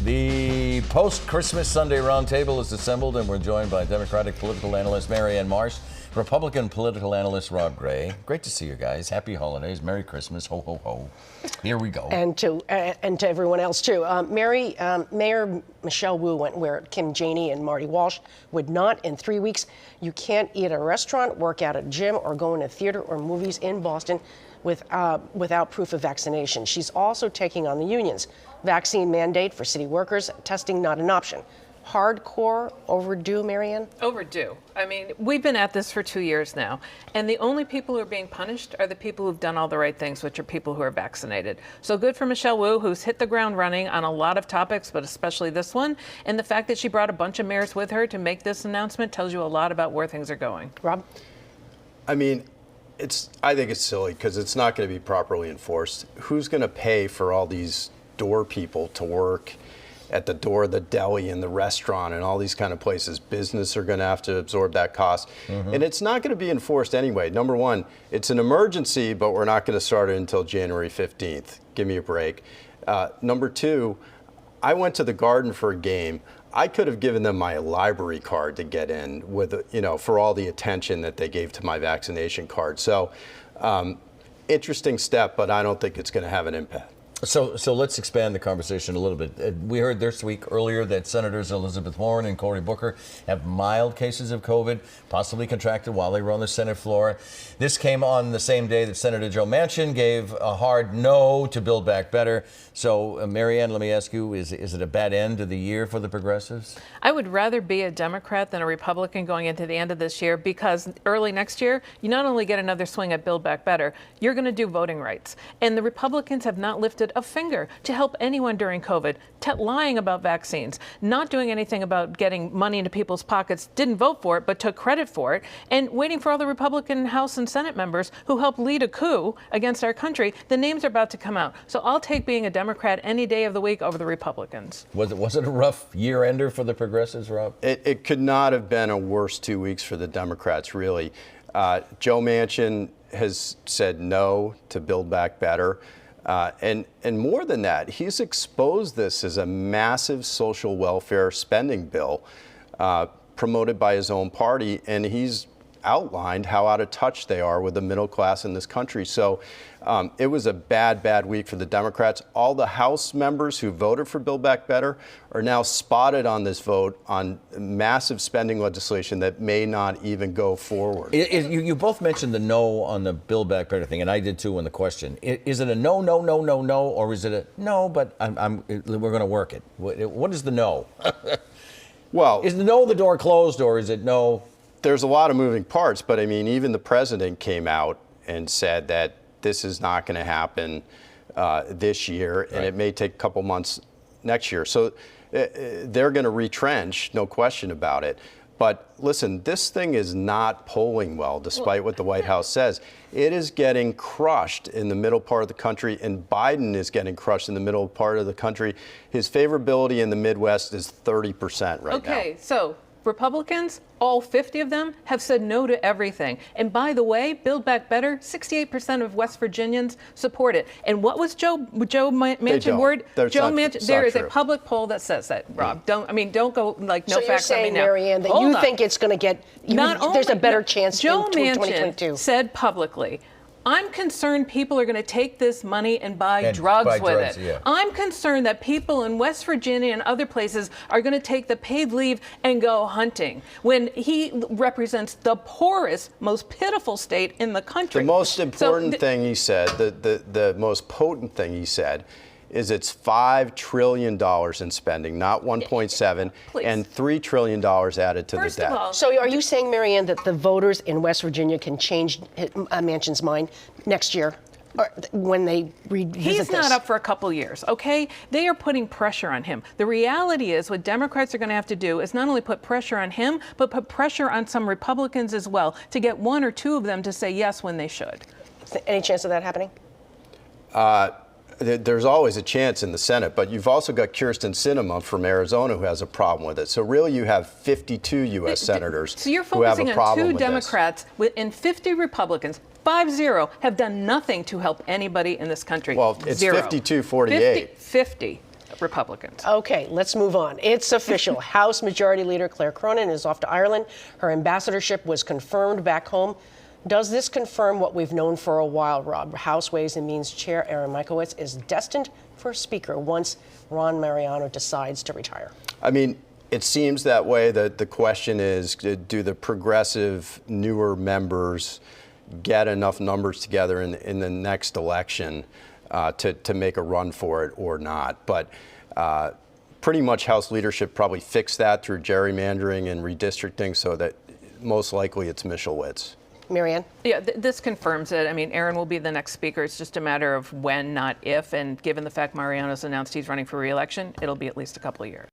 The post-Christmas Sunday Roundtable is assembled, and we're joined by Democratic political analyst Marianne Marsh, Republican political analyst Rob Gray. Great to see you guys. Happy holidays. Merry Christmas. Ho, ho, ho. Here we go. And to everyone else, too. Mayor Michelle Wu went where Kim Janey and Marty Walsh would not in 3 weeks. You can't eat at a restaurant, work out at a gym, or go in a theater or movies in Boston without proof of vaccination. She's also taking on the unions. Vaccine mandate for city workers, testing not an option. Hardcore overdue, Marianne? Overdue. I mean, we've been at this for 2 years now, and the only people who are being punished are the people who've done all the right things, which are people who are vaccinated. So good for Michelle Wu, who's hit the ground running on a lot of topics, but especially this one. And the fact that she brought a bunch of mayors with her to make this announcement tells you a lot about where things are going. Rob? I mean, I think it's silly because it's not going to be properly enforced. Who's going to pay for all these door people to work at the door of the deli and the restaurant and all these kind of places? Business are going to have to absorb that cost. And it's not going to be enforced anyway. Number one, it's an emergency, but we're not going to start it until January 15th. Give me a break. Number two, I went to the Garden for a game. I could have given them my library card to get in with, for all the attention that they gave to my vaccination card. So interesting step, but I don't think it's going to have an impact. So let's expand the conversation a little bit. We heard this week earlier that Senators Elizabeth Warren and Cory Booker have mild cases of COVID, possibly contracted while they were on the Senate floor. This came on the same day that Senator Joe Manchin gave a hard no to Build Back Better. So, Marianne, let me ask you, is it a bad end to the year for the progressives? I would rather be a Democrat than a Republican going into the end of this year, because early next year, you not only get another swing at Build Back Better, you're going to do voting rights. And the Republicans have not lifted a finger to help anyone during COVID, lying about vaccines, not doing anything about getting money into people's pockets, didn't vote for it, but took credit for it, and waiting for all the Republican House and Senate members who helped lead a coup against our country. The names are about to come out. So I'll take being a Democrat any day of the week over the Republicans. Was it a rough year-ender for the progressives, Rob? It could not have been a worse 2 weeks for the Democrats, really. Joe Manchin has said no to Build Back Better. And more than that, he's exposed this as a massive social welfare spending bill promoted by his own party, and he's outlined how out of touch they are with the middle class in this country. So it was a bad week for the Democrats. All the House members who voted for Build Back Better are now spotted on this vote on massive spending legislation that may not even go forward. You both mentioned the no on the Build Back Better thing, and I did too in the question. Is it a no, or is it a no, but we're going to work it? What is the no? Well, is the no the door closed, or is it no? There's a lot of moving parts, but I mean, even the president came out and said that this is not going to happen this year, and it may take a couple months next year. So they're going to retrench, no question about it. But listen, this thing is not polling well, despite what the White House says. It is getting crushed in the middle part of the country, and Biden is getting crushed in the middle part of the country. His favorability in the Midwest is 30% right now. Okay, so Republicans, all 50 of them, have said no to everything. And by the way, Build Back Better, 68% of West Virginians support it. And what was Joe Manchin word? Joe Manchin. There is a public poll that says that, Rob. Don't go like no facts on me now. So you're saying, Marianne, that you think it's going to get, there's a better chance in 2022? Joe Manchin said publicly, I'm concerned people are going to take this money and buy drugs with it. Yeah. I'm concerned that people in West Virginia and other places are going to take the paid leave and go hunting, when he represents the poorest, most pitiful state in the country. The most important thing he said, the most potent thing he said, is it's $5 trillion in spending, not 1.7, and $3 trillion added to the debt. So are you saying, Marianne, that the voters in West Virginia can change Manchin's mind next year? Or when they revisit He's not up for a couple years, okay? They are putting pressure on him. The reality is what Democrats are going to have to do is not only put pressure on him, but put pressure on some Republicans as well to get one or two of them to say yes when they should. Any chance of that happening? There's always a chance in the Senate, but you've also got Kyrsten Sinema from Arizona who has a problem with it. So really you have 52 U.S. senators so you're who have a focusing problem on two with Democrats and 50 Republicans. 5-0 have done nothing to help anybody in this country. Well, it's 52-48. 50. Republicans. Okay, let's move on. It's official. House Majority Leader Claire Cronin is off to Ireland. Her ambassadorship was confirmed back home. Does this confirm what we've known for a while, Rob? House Ways and Means Chair Aaron Michowitz is destined for Speaker once Ron Mariano decides to retire. I mean, it seems that way. That the question is, do the progressive newer members get enough numbers together in the next election to make a run for it or not? But pretty much House leadership probably fixed that through gerrymandering and redistricting, so that most likely it's Michowitz. Marianne? Yeah, this confirms it. I mean, Aaron will be the next speaker. It's just a matter of when, not if. And given the fact Mariano's announced he's running for re-election, it'll be at least a couple of years.